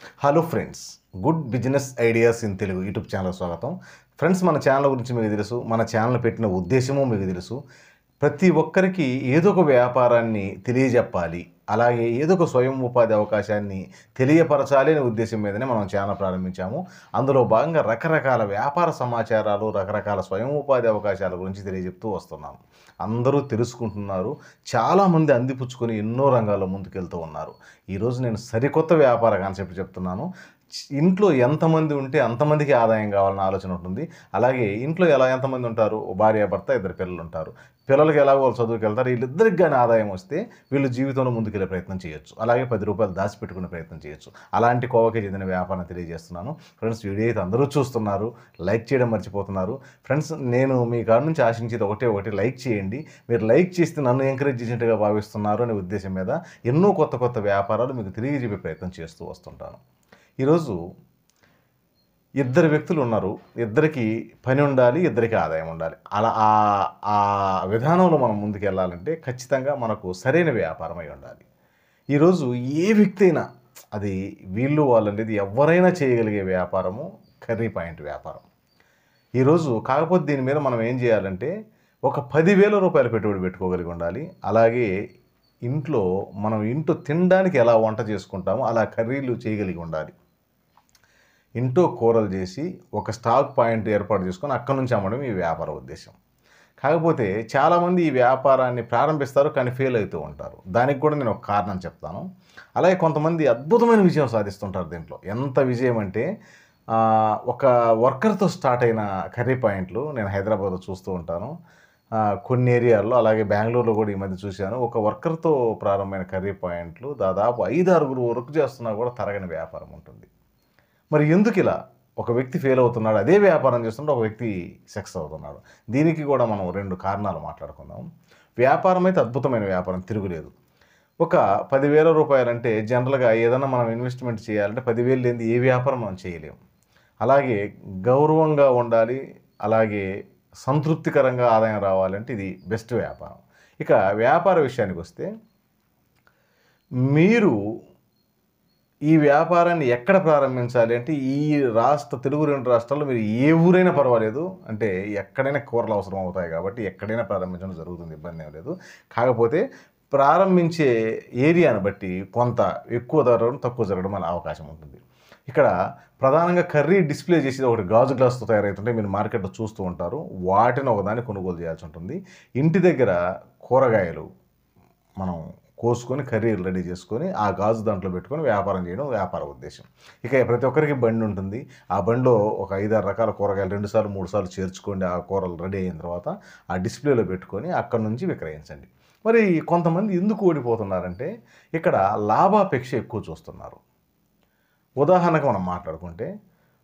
Hello friends, good business ideas in Telugu YouTube channel స్వాగతం. Friends, మన channel గురించి మీకు తెలుసు, మన ఛానల్ పెట్టిన ఉద్దేశము మీకు తెలుసు. ప్రతి ఒక్కరికి ఏదో ఒక వ్యాపారాన్ని తెలియజెప్పాలి, అలాగే ఏదో ఒక స్వయం ఉపాధి అవకాశాన్ని తెలియపరచాలి అనే ఉద్దేశం మీదనే మనం ఛానల్ ప్రారంభించాము. అందులో భాగంగా రకరకాల వ్యాపార సమాచారాలు, రకరకాల స్వయం ఉపాధి అవకాశాల గురించి తెలియజెప్తూ వస్తున్నాము. అందరూ తెలుసుకుంటున్నారు, చాలామంది అందిపుచ్చుకొని ఎన్నో రంగాల్లో ముందుకెళ్తూ ఉన్నారు. ఈరోజు నేను సరికొత్త వ్యాపార కాన్సెప్ట్ చెప్తున్నాను. ఇంట్లో ఎంతమంది ఉంటే అంతమందికి ఆదాయం కావాలన్న ఆలోచన ఉంటుంది. అలాగే ఇంట్లో ఎంతమంది ఉంటారు, భార్య భర్త, ఇద్దరు పిల్లలు ఉంటారు. పిల్లలకి ఎలాగో వాళ్ళు చదువుకి వెళ్తారు. వీళ్ళిద్దరికి కానీ ఆదాయం వస్తే వీళ్ళు జీవితంలో ముందుకెళ్ళే ప్రయత్నం చేయొచ్చు. అలాగే 10 రూపాయలు దాచిపెట్టుకునే ప్రయత్నం చేయొచ్చు. అలాంటి కోవకి చెందిన వ్యాపారం తెలియజేస్తున్నాను. ఫ్రెండ్స్, వీడియో అయితే అందరూ చూస్తున్నారు, లైక్ చేయడం మర్చిపోతున్నారు. ఫ్రెండ్స్, నేను మీ కాడ నుంచి ఆశించేది ఒకటి లైక్ చేయండి. మీరు లైక్ చేస్తే నన్ను ఎంకరేజ్ చేసినట్టుగా భావిస్తున్నారు అనే ఉద్దేశం మీద ఎన్నో కొత్త వ్యాపారాలు మీకు తెలియజెప్పే ప్రయత్నం చేస్తూ వస్తుంటాను. ఈరోజు ఇద్దరు వ్యక్తులు ఉన్నారు, ఇద్దరికి పని ఉండాలి, ఇద్దరికి ఆదాయం ఉండాలి. అలా ఆ విధానంలో మనం ముందుకు వెళ్ళాలంటే ఖచ్చితంగా మనకు సరైన వ్యాపారం అయి ఉండాలి. ఈరోజు ఏ వ్యక్తి అయినా, అది వీళ్ళు వాళ్ళనేది ఎవరైనా చేయగలిగే వ్యాపారము కర్రీ పాయింట్ వ్యాపారం. ఈరోజు కాకపోతే దీని మీద మనం ఏం చేయాలంటే ఒక 10,000 రూపాయలు పెట్టుబడి పెట్టుకోగలిగి ఉండాలి. అలాగే మనం ఇంట్లో తినడానికి ఎలా వంట చేసుకుంటామో అలా కర్రీలు చేయగలిగి ఉండాలి. ఇంట్లో కూరలు చేసి ఒక స్టాక్ పాయింట్ ఏర్పాటు చేసుకొని అక్కడి నుంచి అమ్మడం ఈ వ్యాపార ఉద్దేశం. కాకపోతే చాలామంది ఈ వ్యాపారాన్ని ప్రారంభిస్తారు, కానీ ఫెయిల్ అవుతూ ఉంటారు. దానికి కూడా నేను ఒక కారణం చెప్తాను. అలాగే కొంతమంది అద్భుతమైన విజయం సాధిస్తుంటారు. దీంట్లో ఎంత విజయం అంటే, ఒక వర్కర్తో స్టార్ట్ అయిన కర్రీ పాయింట్లు నేను హైదరాబాద్లో చూస్తూ ఉంటాను. కొన్ని ఏరియాల్లో, అలాగే బెంగళూరులో కూడా ఈ మధ్య చూశాను. ఒక వర్కర్తో ప్రారంభమైన కర్రీ పాయింట్లు దాదాపు 5-6 వర్క్ చేస్తున్నా కూడా తరగని వ్యాపారం ఉంటుంది. మరి ఎందుకు ఇలా ఒక వ్యక్తి ఫెయిల్ అవుతున్నాడు, అదే వ్యాపారం చేస్తుంటే ఒక వ్యక్తి సక్సెస్ అవుతున్నాడు? దీనికి కూడా మనం 2 కారణాలు మాట్లాడుకుందాం. వ్యాపారం అయితే అద్భుతమైన వ్యాపారం, తిరుగులేదు. ఒక 10,000 రూపాయలంటే జనరల్గా ఏదైనా మనం ఇన్వెస్ట్మెంట్ చేయాలంటే 10,000 లేనిది ఏ వ్యాపారం మనం చేయలేము. అలాగే గౌరవంగా ఉండాలి, అలాగే సంతృప్తికరంగా ఆదాయం రావాలంటే ఇది బెస్ట్ వ్యాపారం. ఇక వ్యాపార విషయానికి వస్తే, మీరు ఈ వ్యాపారాన్ని ఎక్కడ ప్రారంభించాలి అంటే, ఈ తెలుగు 2 రాష్ట్రాల్లో మీరు ఏ ఊరైనా పర్వాలేదు, అంటే ఎక్కడైనా కూరలు అవసరం అవుతాయి కాబట్టి ఎక్కడైనా ప్రారంభించడం జరుగుతుంది, ఇబ్బంది ఏం లేదు. కాకపోతే ప్రారంభించే ఏరియాను బట్టి కొంత ఎక్కువ జరగడం, తక్కువ జరగడం అనే అవకాశం ఉంటుంది. ఇక్కడ ప్రధానంగా కర్రీ డిస్ప్లే చేసేది ఒకటి గాజు గ్లాస్తో తయారవుతుంటే మీరు మార్కెట్లో చూస్తూ ఉంటారు. వాటిని ఒకదాన్ని కొనుగోలు చేయాల్సి ఉంటుంది. ఇంటి దగ్గర కూరగాయలు మనం కోసుకొని కర్రీలు రెడీ చేసుకొని ఆ గాజు దాంట్లో పెట్టుకొని వ్యాపారం చేయడం వ్యాపార ఉద్దేశం. ఇక ప్రతి ఒక్కరికి బండి ఉంటుంది. ఆ బండిలో ఒక 5-6 రకాల కూరగాయలు 2 సార్లు 3 సార్లు చేర్చుకోండి. ఆ కూరలు రెడీ అయిన తర్వాత ఆ డిస్ప్లేలో పెట్టుకొని అక్కడి నుంచి విక్రయించండి. మరి కొంతమంది ఎందుకు ఓడిపోతున్నారంటే, ఇక్కడ లాభాపేక్ష ఎక్కువ చూస్తున్నారు. ఉదాహరణకు మనం మాట్లాడుకుంటే,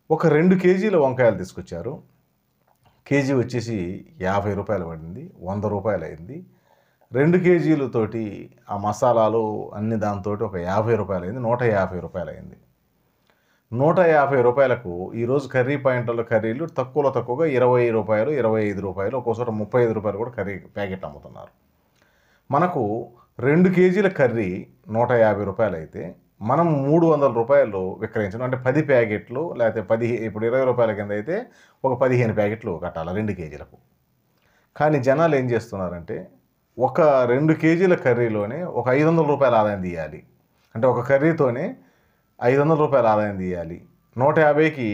ఒక 2 కేజీల వంకాయలు తీసుకొచ్చారు. కేజీ వచ్చేసి 50 రూపాయలు పడింది, 100 రూపాయలు అయింది. 2 కేజీలతోటి ఆ మసాలాలు అన్ని దాంతో ఒక 50 రూపాయలు అయింది, 150 రూపాయలు అయింది. 150 రూపాయలకు ఈరోజు కర్రీ పాయింట్లలో కర్రీలు తక్కువగా 20 రూపాయలు, 25 రూపాయలు, ఒక్కోసారి 35 రూపాయలు కూడా కర్రీ ప్యాకెట్ అమ్ముతున్నారు. మనకు 2 కేజీల కర్రీ 150 రూపాయలు అయితే మనం 300 రూపాయలు విక్రయించడం అంటే 10 ప్యాకెట్లు, లేకపోతే ఇప్పుడు 20 రూపాయల కింద అయితే ఒక 15 ప్యాకెట్లు కట్టాలి 2 కేజీలకు. కానీ జనాలు ఏం చేస్తున్నారంటే, ఒక 2 కేజీల కర్రీలోనే ఒక 500 రూపాయల ఆదాయం తీయాలి. అంటే ఒక కర్రీతోనే 500 రూపాయల ఆదాయం తీయాలి. 150కి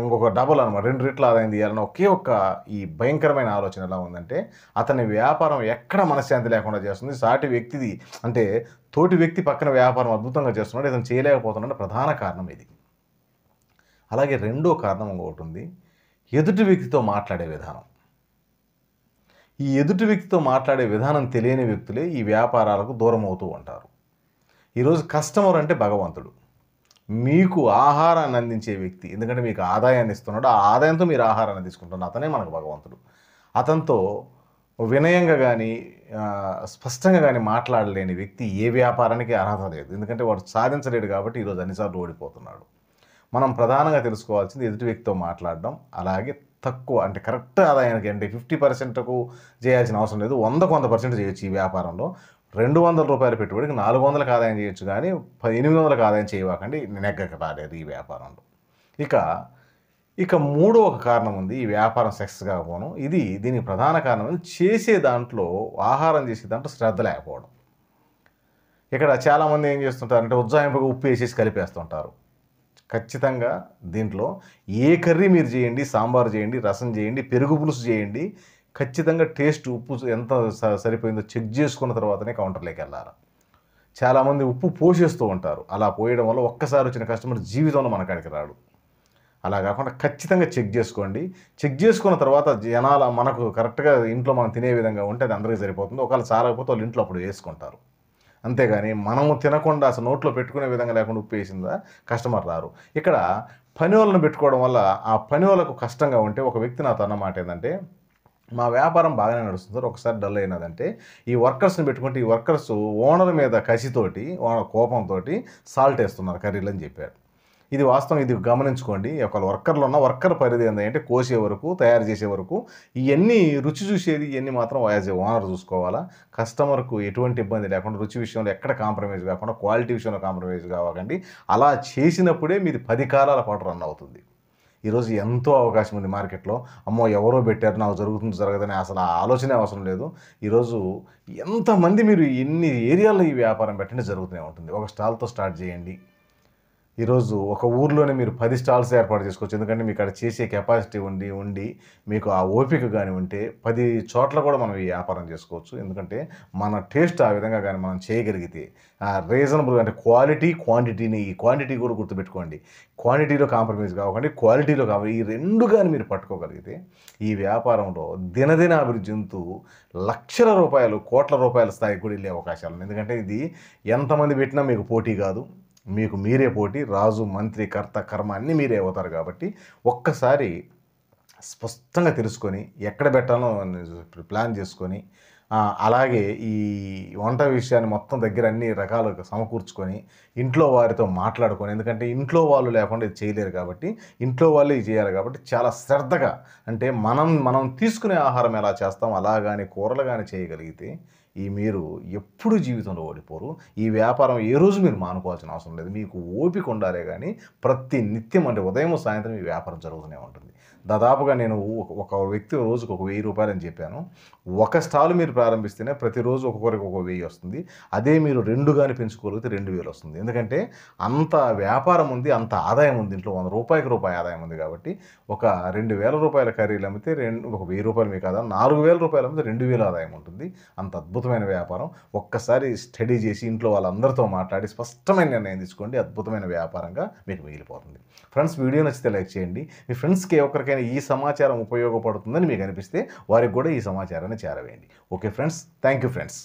ఇంకొక డబుల్ అనమాట, 2 రెట్ల ఆదాయం తీయాలని ఈ భయంకరమైన ఆలోచన ఎలా ఉందంటే, అతని వ్యాపారం ఎక్కడ మనశ్శాంతి లేకుండా చేస్తుంది. సాటి వ్యక్తిది అంటే తోటి వ్యక్తి పక్కన వ్యాపారం అద్భుతంగా చేస్తున్నాడు, ఇతను చేయలేకపోతున్నాడు. ప్రధాన కారణం ఇది. అలాగే రెండో కారణం ఇంకొకటి ఉంది, ఎదుటి వ్యక్తితో మాట్లాడే విధానం. ఈ ఎదుటి వ్యక్తితో మాట్లాడే విధానం తెలియని వ్యక్తులే ఈ వ్యాపారాలకు దూరం అవుతూ ఉంటారు. ఈరోజు కస్టమర్ అంటే భగవంతుడు, మీకు ఆహారాన్ని అందించే వ్యక్తి. ఎందుకంటే మీకు ఆదాయాన్ని ఇస్తున్నాడు, ఆ ఆదాయంతో మీరు ఆహారాన్ని తీసుకుంటున్నారు, అతనే మనకు భగవంతుడు. అతనితో వినయంగా కానీ స్పష్టంగా కానీ మాట్లాడలేని వ్యక్తి ఏ వ్యాపారానికి అర్హత లేదు. ఎందుకంటే వాడు సాధించలేడు కాబట్టి ఈరోజు అన్నిసార్లు ఓడిపోతున్నాడు. మనం ప్రధానంగా తెలుసుకోవాల్సింది ఎదుటి వ్యక్తితో మాట్లాడడం. అలాగే తక్కువ అంటే కరెక్ట్ ఆదాయానికి, అంటే 50%కు చేయాల్సిన అవసరం లేదు, 100% చేయొచ్చు ఈ వ్యాపారంలో. రూ. 200 పెట్టుబడికి 400కి ఆదాయం చేయొచ్చు కానీ 800కి ఆదాయం చేయవాకండి, నెగ్గక రాలేదు ఈ వ్యాపారంలో. ఇక ఇక మూడో ఒక కారణం ఉంది ఈ వ్యాపారం సక్సెస్ కాకపోవడం. దీనికి ప్రధాన కారణం చేసే దాంట్లో, ఆహారం చేసే దాంట్లో శ్రద్ధ లేకపోవడం. ఇక్కడ చాలామంది ఏం చేస్తుంటారంటే ఉజ్జాయింపుగా ఉప్పు వేసేసి కలిపేస్తుంటారు. ఖచ్చితంగా దీంట్లో ఏ కర్రీ మీరు చేయండి, సాంబార్ చేయండి, రసం చేయండి, పెరుగు పులుసు చేయండి, ఖచ్చితంగా టేస్ట్ ఉప్పు ఎంత సరిపోయిందో చెక్ చేసుకున్న తర్వాతనే కౌంటర్లోకి వెళ్ళాలి. చాలామంది ఉప్పు పోసేస్తూ ఉంటారు. అలా పోయడం వల్ల ఒక్కసారి వచ్చిన కస్టమర్ జీవితంలో మన కాడికి రాడు. అలా కాకుండా ఖచ్చితంగా చెక్ చేసుకోండి. చెక్ చేసుకున్న తర్వాత మనకు కరెక్ట్గా ఇంట్లో మనం తినే విధంగా ఉంటే అది అందరికీ సరిపోతుంది. ఒకవేళ చాలకపోతే వాళ్ళు ఇంట్లో అప్పుడు వేసుకుంటారు. అంతేగాని మనము తినకుండా అసలు నోట్లో పెట్టుకునే విధంగా లేకుండా ఉప్పు వేసిందా కస్టమర్ రారు. ఇక్కడ పని వాళ్ళని పెట్టుకోవడం వల్ల ఆ పని వాళ్ళకు కష్టంగా ఉంటే, ఒక వ్యక్తి నాతో అన్నమాట ఏంటంటే, మా వ్యాపారం బాగానే నడుస్తుంది సార్, ఒకసారి డల్ అయినదంటే ఈ వర్కర్స్ని పెట్టుకుంటే ఈ వర్కర్స్ ఓనర్ మీద కసితోటి, కోపంతో సాల్ట్ వేస్తున్నారు కర్రీలు అని చెప్పారు. ఇది వాస్తవం, ఇది గమనించుకోండి. ఒకవేళ వర్కర్లు ఉన్న వర్కర్ పరిధి ఏంటంటే కోసే వరకు, తయారు చేసే వరకు, ఇవన్నీ రుచి చూసేది ఇవన్నీ మాత్రం యాజ్ ఏ ఓనర్ చూసుకోవాలా. కస్టమర్కు ఎటువంటి ఇబ్బంది లేకుండా, రుచి విషయంలో ఎక్కడ కాంప్రమైజ్ కాకుండా, క్వాలిటీ విషయంలో కాంప్రమైజ్ కావకండి. అలా చేసినప్పుడే మీది 10 కాలాల పాటు రన్ అవుతుంది. ఈరోజు ఎంతో అవకాశం ఉంది మార్కెట్లో. అమ్మో ఎవరో పెట్టారు నాకు జరుగుతుంది జరగదని అసలు ఆ ఆలోచనే అవసరం లేదు. ఈరోజు ఎంతమంది మీరు ఎన్ని ఏరియాల్లో ఈ వ్యాపారం పెట్టండి జరుగుతూనే ఉంటుంది. ఒక స్టాల్తో స్టార్ట్ చేయండి. ఈరోజు ఒక ఊర్లోనే మీరు 10 స్టాల్స్ ఏర్పాటు చేసుకోవచ్చు. ఎందుకంటే మీకు అక్కడ చేసే కెపాసిటీ ఉండి మీకు ఆ ఓపిక కానీ ఉంటే 10 చోట్ల కూడా మనం ఈ వ్యాపారం చేసుకోవచ్చు. ఎందుకంటే మన టేస్ట్ ఆ విధంగా కానీ మనం చేయగలిగితే, రీజనబుల్ అంటే క్వాలిటీ, క్వాంటిటీని, ఈ క్వాంటిటీ కూడా గుర్తుపెట్టుకోండి. క్వాంటిటీలో కాంప్రమైజ్ కావకండి, క్వాలిటీలో కావాలి. ఈ రెండు కానీ మీరు పట్టుకోగలిగితే ఈ వ్యాపారంలో దినదిన అభివృద్ధి చెందుతూ లక్షల రూపాయలు, కోట్ల రూపాయల స్థాయికి కూడా వెళ్ళే అవకాశాలు ఉన్నాయి. ఎందుకంటే ఇది ఎంతమంది పెట్టినా మీకు పోటీ కాదు, మీకు మీరే పోటీ. రాజు, మంత్రి, కర్త, కర్మ అన్నీ మీరే అవుతారు. కాబట్టి ఒక్కసారి స్పష్టంగా తెలుసుకొని ఎక్కడ పెట్టాలో ప్లాన్ చేసుకొని, అలాగే ఈ వంట విషయాన్ని మొత్తం దగ్గర అన్ని రకాలుగా సమకూర్చుకొని ఇంట్లో వారితో మాట్లాడుకొని, ఎందుకంటే ఇంట్లో వాళ్ళు లేకుండా ఇది చేయలేరు కాబట్టి ఇంట్లో వాళ్ళు ఇది చేయాలి. కాబట్టి చాలా శ్రద్ధగా, అంటే మనం తీసుకునే ఆహారం ఎలా చేస్తాం అలా కానీ కూరలు కానీ చేయగలిగితే మీరు ఎప్పుడు జీవితంలో ఓడిపోరు. ఈ వ్యాపారం ఏ రోజు మీరు మానుకోవాల్సిన అవసరం లేదు. మీకు ఓపిక ఉండాలే కానీ ప్రతి నిత్యం, అంటే ఉదయం సాయంత్రం ఈ వ్యాపారం జరుగుతూనే ఉంటుంది. దాదాపుగా నేను ఒక వ్యక్తి రోజుకు ఒక ₹1000 అని చెప్పాను. ఒక స్టాల్ మీరు ప్రారంభిస్తేనే ప్రతిరోజు ఒక్కొక్కరికి ఒక 1000 వస్తుంది. అదే మీరు 2 కానీ పెంచుకోగలిగితే 2000 వస్తుంది. ఎందుకంటే అంత వ్యాపారం ఉంది, అంత ఆదాయం ఉంది. ఇంట్లో ₹100కి రూపాయి ఆదాయం ఉంది. కాబట్టి ఒక ₹2000 కర్రీలు అమ్మితే ఒక ₹1000 మీకు ఆదాయం, ₹4000 అమ్మితే 2000 ఆదాయం ఉంటుంది. అంత అద్భుతమైన వ్యాపారం. ఒక్కసారి స్టడీ చేసి ఇంట్లో వాళ్ళందరితో మాట్లాడి స్పష్టమైన నిర్ణయం తీసుకోండి. అద్భుతమైన వ్యాపారంగా మీకు మిగిలిపోతుంది. ఫ్రెండ్స్, వీడియో నచ్చితే లైక్ చేయండి. మీ ఫ్రెండ్స్కి ఎవరికైనా ఈ సమాచారం ఉపయోగపడుతుందని మీకు అనిపిస్తే వారికి కూడా ఈ సమాచారాన్ని చేరవేయండి. Okay friends, thank you friends.